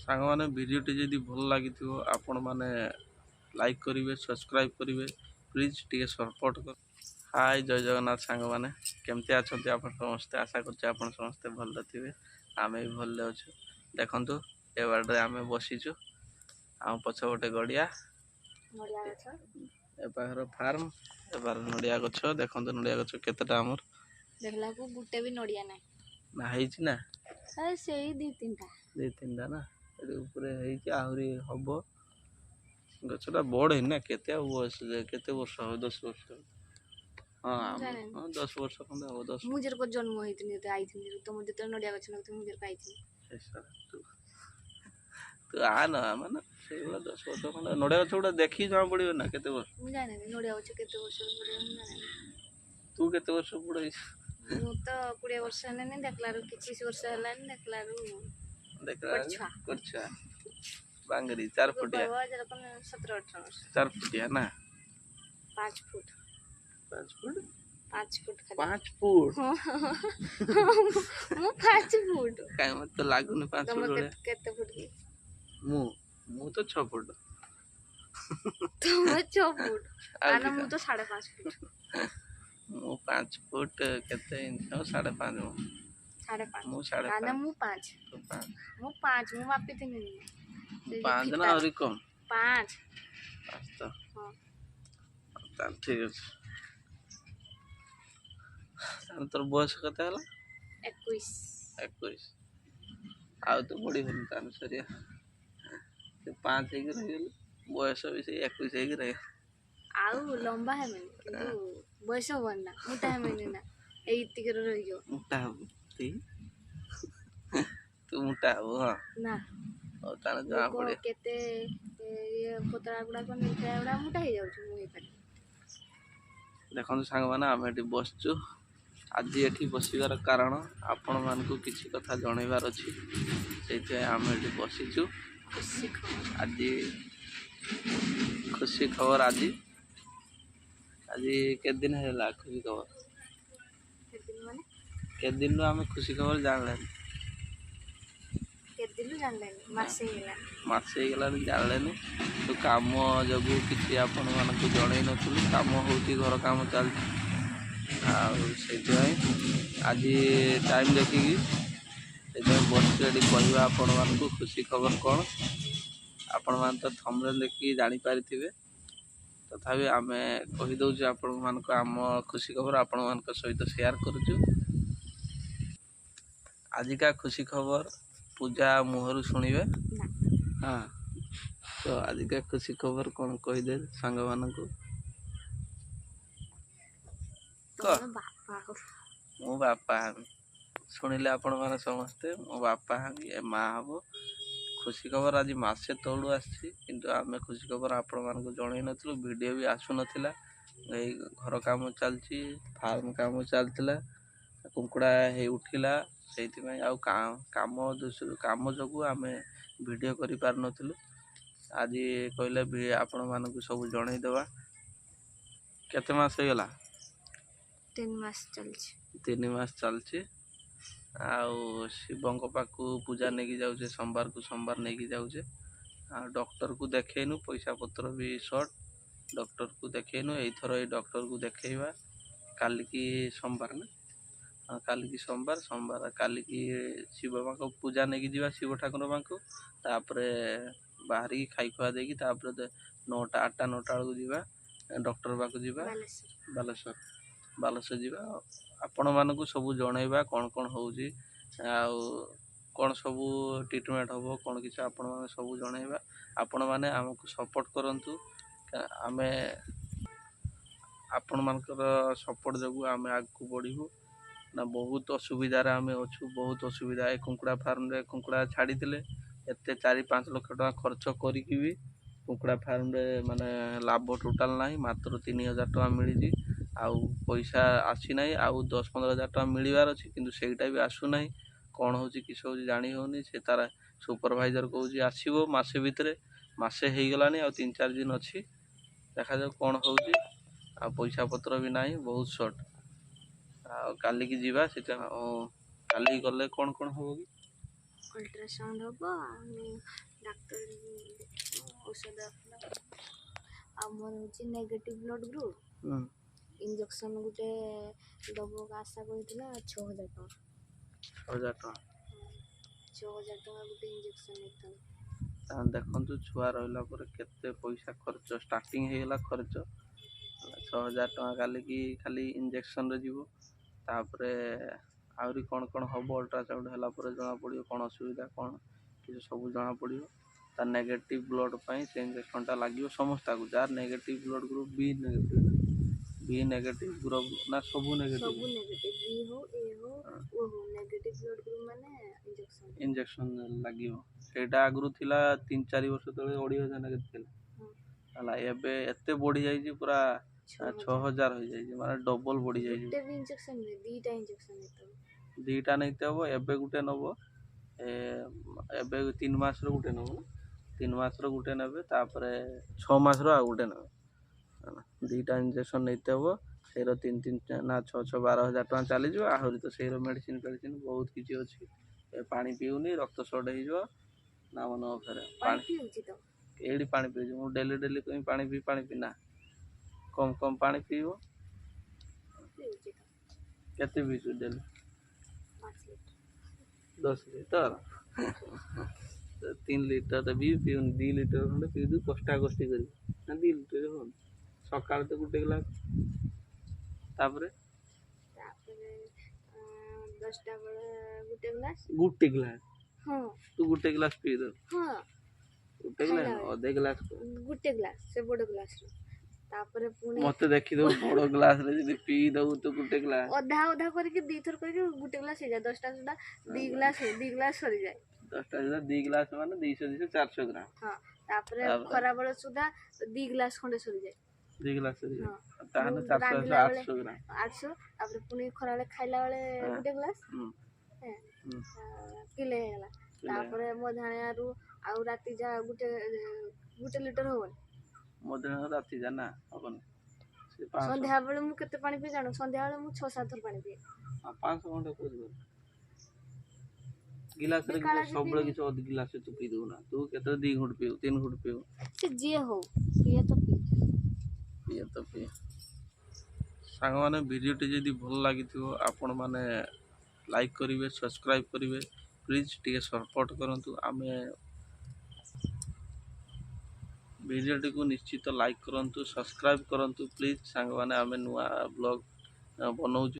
सांग मैंने भिडटे जदि भल लगी आपण मैंने लाइक करेंगे सब्सक्राइब करेंगे प्लीज टे सपोर्ट कर। हाय जय जगन्नाथ सांग मैंने केमती अच्छा समस्ते आशा कर समस्ते भल थे आम भी भल अच्छे देखु ए बारे आम बसीचु आम पछ गोटे गड़िया एपार फार्म एबार नड़िया गछ देखो नड़िया गछ केतेटा आमर देखला को गुटे भी नड़िया ना ना हेची ना अरे सेही दी तीनटा ना ये ऊपर आहरी हम गछटा बड़ है ना केते बयस केते वर्ष हो 10 वर्ष हाँ 10 वर्ष खंडे हम 10 मु जर को जन्म होइतनी तो आइतनी तो मु जते नड़िया गछ न मु जर पाइतनी तू आ ना माने से 10 वर्ष खंडे नड़िया गछ गुड़ा देखी जमा पड़ियो ना केते वर्ष मु जाने नड़िया गछ केते वर्ष पड़े मु जाने तू केते वर्ष पड़े मु तो 20 वर्ष ने देखलारू 25 वर्ष हलानी देखलारू कुछा बांगरी 4 फुटिया 17 18 वर्ष 4 फुटिया ना 5 फुट 5 फुट 5 फुट 5 फुट मु 5 फुट काई मत तो लागुन 5 फुट रे केते फुट की मु तो 6 फुट तुम 6 फुट आना मु तो 5.5 फुट मु 5 फुट केते इंच 5.5 मु 5.5 मु 5.5 आना मु 5 तो 5 मु 5 मु मापी थी 5 ना और कम 5 तो हां ता ठीक है तोर बयस कते हला 21 21 आ तो बड़ी होल तान सरिया से 5 एक रह गेल बयस भी से 21 एक रह आउ लंबा है मैंने किंतु बयस होवन ना मोटा है मैंने ना एई तिकर रह गयो मोटा ती तू मोटा हो हां ना और तान जा पड़े केते ये पतरा गुडा को निका गुडा मोटा हे जाउ छु मुई पर देखो सांग माने आम एटी बसचु आज एटी बसिबार कारण आपण मानकु किछि कथा जणैबार अछि सेते आम एटी बसिचु आज खुशी खबर आज आज के दिन हैला खुशी खबर के दिन आम खुशी खबर जानले के दिन जानले मासे गला जानले तो काम जगू किछि आपण मानकु जणै नथुलु काम होती घर काम चल आज टाइम देखिकी बस कहवा आपण मान खुशी खबर कौन आपण मान तो थंबनेल देखिए जानी पारिथिबे तथापि आम कहीदे आपण मान आम खुशी खबर आपण मान सहित शेयर करुचु। आजिका खुशी खबर पूजा मुहर शुणिबे हाँ तो आजिका खुशी खबर कौन कहीदे सांग मानकु मो बापा शुणिले आपण माने समस्ते मो बापा ये माँ हम खुशी खबर आज मसे तलू आसु आम खुशी खबर आपण मानक जन नु वीडियो भी आसु नाला घर काम चलती फार्म काम चलता कुकुड़ा हे उठिला से काम काम जो आम वीडियो कर पार नथिलु आज कहले आपण मानक सब जनईदवा केते मास हो गला 3 मास चलछि 3 मास चलछि आउ शिवंक पाखु पूजा नहीं जाऊे सोमवार को सोमवार नहीं जाऊे डॉक्टर को देखनु पैसा पत्र भी सर्ट डॉक्टर को देखनु एथर ये डॉक्टर को देखा काल की सोमवार ना काल की सोमवार सोमवार काल की शिव माँ को पूजा नहीं जावा शिव ठाकुर माँ को तापर बाहर की खाई खुआ देकी 9टा 8टा 9टा बेलू जावा डॉक्टर पाक जावा बालेश्वर बालेश्वर जावा आपण मानक सब जनइबा कौन कौन होउची आउ कौन सब ट्रीटमेंट हम कौन किसी आपण मैंने सब जनइबा आपण मैंने आमको सपोर्ट करंतु आमे आपण मानकर सपोर्ट जो आम आगू बढ़ू ना बहुत असुविधार आम अच्छु बहुत असुविधा ए कुकुड़ा फार्म रे कुकुड़ा छाड़ी एत 4-5 लाख टका खर्च करिकी भी कुकुड़ा फार्म रे माने लाभ टोटाल नाही मात्र 3000 टका मिली आउ पैसा आसी ना आउ 10-15 हजार टका मिलबार अच्छी किंतु सेटा भी आसू ना कौन हो किस हो जानी होनी से तार सुपरवाइजर कहूँ आसो मसे भितर मसे हो गलानी आ 3-4 दिन अच्छी देखा जाओ कौन हो पैसा पत्र भी ना बहुत सर्ट काली की जीवा से काली गले कौन कौन हम कि ଅଲ୍ଟ୍ରାସାଉଣ୍ଡ ହେବ ଆଉ ଡାକ୍ତର ଔଷଧ ଆଉ ମୋର ହେଉଛି ନେଗେଟିଭ୍ ବ୍ଲଡ଼ ଗ୍ରୁପ୍। ହୁଁ ଇଞ୍ଜେକ୍ସନ୍ ଗୋଟେ ଦେବାକୁ ଆଶା କରିଥିଲା 6,000 ଟଙ୍କା। 6,000 ଟଙ୍କା। 6,000 ଟଙ୍କା ଗୋଟେ ଇଞ୍ଜେକ୍ସନ୍ ନେଇଥାନ୍ତି। ତାହେଲେ ଦେଖନ୍ତୁ ଛୁଆ ରହିଲା ପରେ କେତେ ପଇସା ଖର୍ଚ୍ଚ ଷ୍ଟାର୍ଟିଂ ହେଇଗଲା ଖର୍ଚ୍ଚ 6,000 ଟଙ୍କା କାଲିକି ଖାଲି ଇଞ୍ଜେକ୍ସନ୍ରେ ଯିବ। ତାପରେ ଆହୁରି କ'ଣ କ'ଣ ହେବ ଅଲ୍ଟ୍ରାସାଉଣ୍ଡ ହେଲା ପରେ ଜଣାପଡ଼ିବ କ'ଣ ଅସୁବିଧା କ'ଣ କିଛି ସବୁ ଜଣାପଡ଼ିବ। ତା ନେଗେଟିଭ୍ ବ୍ଲଡ଼ ପାଇଁ ସେ ଇଞ୍ଜେକ୍ସନ୍ଟା ଲାଗିବ ସମସ୍ତଙ୍କୁ ଯାହାର negative blood group B negative group ନା ସବୁ ନେଗେଟିଭ୍ ସବୁ ନେଗେଟିଭ୍ ବି ହଉ ଏ ହଉ ଓ ହଉ ନେଗେଟିଭ୍ ବ୍ଲଡ଼ ଗ୍ରୁପ୍ ମାନେ ଇଞ୍ଜେକ୍ସନ୍ ଲାଗିବ। ସେଇଟା ଆଗରୁ ଥିଲା 3-4 ବର୍ଷ ତଳେ 2,500 ନେଖା ଥିଲା ହେଲା। ଏବେ ଏତେ ବଢ଼ିଯାଇଛି ପୁରା 6,000 ହେଇଯାଇଛି ମାନେ ଡବଲ୍ ବଢ଼ିଯାଇଛି। ଗୋଟେ ବି ଇଞ୍ଜେକ୍ସନ୍ ନୁହେଁ, ଦୁଇଟା ଇଞ୍ଜେକ୍ସନ୍ ନେଇଥାଉ। ଦୁଇଟା ନେଇତେ ହେବ। ଏବେ ଗୋଟେ ନେବ, ଏବେ 3 ମାସର ଗୋଟେ ନେବ, 3 ମାସର ଗୋଟେ ନେବେ, ତାପରେ 6 ମାସର ଆଉ ଗୋଟେ ନେବେ ହେଲା। ଦୁଇଟା ଇଞ୍ଜେକ୍ସନ୍ ନେଇତେ ହେବ। ସେଇର 3 ନା 6 12,000 ଟଙ୍କା ଚାଲିଯିବ। ଆହୁରି ତ ସେଇର ମେଡ଼ିସିନ୍ ଫେଡ଼ିସିନ୍ ବହୁତ କିଛି ଅଛି। ଏ ପାଣି ପିଉନି ରକ୍ତ ସର୍ଟ ହେଇଯିବ ନା ମନ ଫେରେ ପାଣି ପିଉଛି ତ ଏଇଠି ପାଣି ପିଉଛି ମୁଁ ଡେଲି କହି ପାଣି ପିଇ ନା କମ୍ ପାଣି ପିଇବ। ପିଉଛି ତ କେତେ ପିଇଛୁ ଡେଲି? 5 ଲିଟର 10 ଲିଟର 3 ଲିଟର ବି ପିଉନି 2 ଲିଟର ଖଣ୍ଡେ ପିଉଛୁ କଷ୍ଟାକଷ୍ଟି କରି ନା 2 ଲିଟର ହଉନି। ସକାଳେ ତ ଗୋଟେ ଗ୍ଲାସ୍ ତାପରେ 10ଟା ବେଳେ ଗୋଟେ ଗ୍ଲାସ୍ ହଁ ତୁ ଗୋଟେ ଗ୍ଲାସ୍ ପିଇଦଉ। ହଁ ଗୋଟେ ଗ୍ଲାସ୍ ଅଧେ ଗ୍ଲାସ୍ ଗୋଟେ ଗ୍ଲାସ୍ ସେ ବଡ଼ ଗ୍ଲାସ୍ର। ତାପରେ ପୁଣି ମତେ ଦେଖିଦବୁ ବଡ଼ ଗ୍ଲାସ୍ରେ ଯଦି ପିଇ ଦବୁ ତୁ ଗୋଟେ ଗ୍ଲାସ୍ ଅଧା କରିକି 2 ଥର କରିକି ଗୋଟେ ଗ୍ଲାସ୍ ହେଇଯାଏ। 10ଟା ସୁଦ୍ଧା 2 ଗ୍ଲାସ୍ ସରିଯାଏ। 10ଟା ସୁଦ୍ଧା 2 ଗ୍ଲାସ୍ ମାନେ 200 400 ଗ୍ରାମ। ହଁ ତାପରେ ଖରାବେଳ ସୁଦ୍ଧା 2 ଗ୍ଲାସ୍ ଖଣ୍ଡେ ସରିଯାଏ। 2 ଗ୍ଲାସ୍ ସରିଯାଏ ହଁ ତାହେଲେ 400 800 ଗ୍ରାମ। 800 ତାପରେ ପୁଣି ଖରାବେଳେ ଖାଇଲା ବେଳେ ଗୋଟେ ଗ୍ଲାସ୍ କିଲେ ହେଇଗଲା। ତାପରେ ମଧାଣିଆରୁ ଆଉ ରାତି ଯାହା ଗୋଟେ ଲିଟର ହବନି। ମଧାଣିଆ ରାତି ଯା ନା ହବନି। ସନ୍ଧ୍ୟାବେଳେ ମୁଁ କେତେ ପାଣି ପିଏ ଜାଣୁ? ସନ୍ଧ୍ୟାବେଳେ ମୁଁ 6-7 ଥର ପାଣି ପିଏ। 500 ଖଣ୍ଡେ ପିଇଦେବୁ ଗିଲାସରେ ସବୁବେଳେ କିଛି ଅଧ ଗିଲାସ ତୁ ପିଇ ଦେବୁ ନା। ତୁ କେତେବେଳେ 2 ଘୁଣ୍ଟ ପିଇବୁ 3 ଘୁଣ୍ଟ ପିଇବୁ ସେ ଯିଏ ହଉ ପିଏ ତ ପିଏ। ସାଙ୍ଗମାନେ ଭିଡ଼ିଓଟି ଯଦି ଭଲ ଲାଗିଥିବ ଆପଣମାନେ ଲାଇକ୍ କରିବେ, ସବସ୍କ୍ରାଇବ୍ କରିବେ, ପ୍ଲିଜ୍ ଟିକେ ସପୋର୍ଟ କରନ୍ତୁ। ଆମେ ଭିଡ଼ିଓଟିକୁ ନିଶ୍ଚିତ ଲାଇକ୍ କରନ୍ତୁ, ସବସ୍କ୍ରାଇବ୍ କରନ୍ତୁ ପ୍ଲିଜ୍ ସାଙ୍ଗମାନେ। ଆମେ ନୂଆ ବ୍ଲଗ୍ ବନଉଛୁ।